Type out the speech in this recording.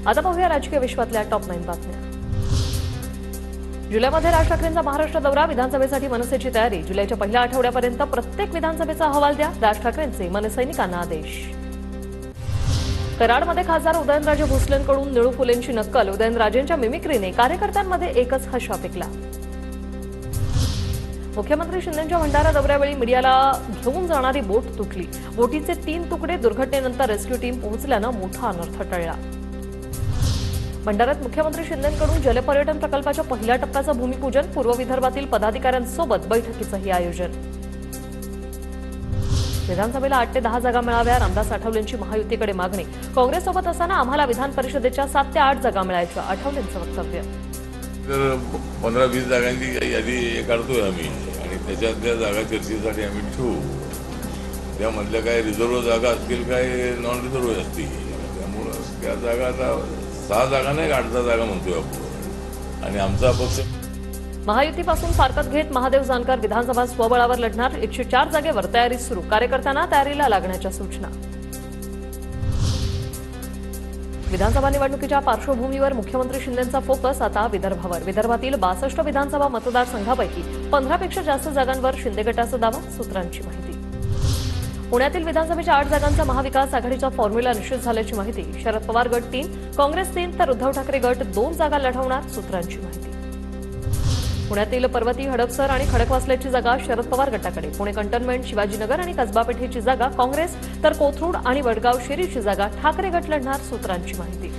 आता पाहूया राजकीय विश्वातल्या टॉप 9 बातम्या। जुलैमध्ये राज ठाकरेंचा महाराष्ट्र दौरा, विधानसभेसाठी मनसेची तयारी। जुलैच्या पहिल्या आठवड्यापर्यंत प्रत्येक विधानसभेचा अहवाल द्या, राज ठाकरेंचे मनसैनिकांना आदेश। कराडमध्ये खासदार उदयनराजे भोसलेंकडून निळू फुलेंची नक्कल, उदयनराजेंच्या मिमिक्रीने कार्यकर्त्यांमध्ये एकच हर्ष पिकला। मुख्यमंत्री शिंदेंच्या भंडारा दौऱ्यावेळी मीडियाला घेऊन जाणारी बोट तुटली, बोटीचे 3 तुकडे दुर्घटनेनंतर रेस्क्यू टीम पोहोचल्यानं मोठा अनर्थ टळला। भंडाऱ्यात मुख्यमंत्री शिंदेंकडून जलपर्यटन प्रकल्पाच्या पहिल्या टप्प्याचं भूमिपूजन, पूर्व विदर्भातील पदाधिकाऱ्यांसोबत बैठकीचंही आयोजन। विधानसभेला 8 ते 10 जागा मिळाव्या, रामदास आठवलेंची महायुतीकडे मागणी। काँग्रेससोबत असताना आम्हाला विधान परिषदेच्या 7 ते 8 जागा मिळायच्या, आठवलेंचं वक्तव्य। तर 15-20 जागांची यादी काढतोय आम्ही आणि त्याच्यातल्या जागा चर्चेसाठी आम्ही ठेवू। त्यामधल्या काय रिझर्व्ह जागा असतील, काय नॉन रिझर्व्ह असतील, त्यामुळं त्या जागा आता 6 जागा नाही 8 जागा म्हणतोय आपण। आणि आमचा पक्ष महायुतीपासून फारकत घेत महादेव जानकर विधानसभा स्वबळावर लढणार, 104 जागेवर तयारी सुरू, कार्यकर्त्यांना तयारीला लागण्याच्या सूचना। विधानसभा निवडणुकीच्या पार्श्वभूमीवर मुख्यमंत्री शिंदेंचा फोकस आता विदर्भावर। विदर्भातील 62 विधानसभा मतदारसंघापैकी 15 पेक्षा जास्त जागांवर शिंदे गटाचा दावा, सूत्रांची माहिती। पुण्यातील विधानसभेच्या 8 जागांचा महाविकास आघाडीचा फॉर्म्युला निश्चित झाल्याची माहिती। शरद पवार गट 3, काँग्रेस 3 तर उद्धव ठाकरे गट 2 जागा लढवणार, सूत्रांची माहिती। पुण्यातील पर्वती, हडपसर आणि खडकवासल्याची जागा शरद पवार गटाकडे। पुणे कंटोन्मेंट, शिवाजीनगर आणि कसबा पेठेची जागा काँग्रेस तर कोथरूड आणि वडगाव शेरीची जागा ठाकरे गट लढणार, सूत्रांची माहिती।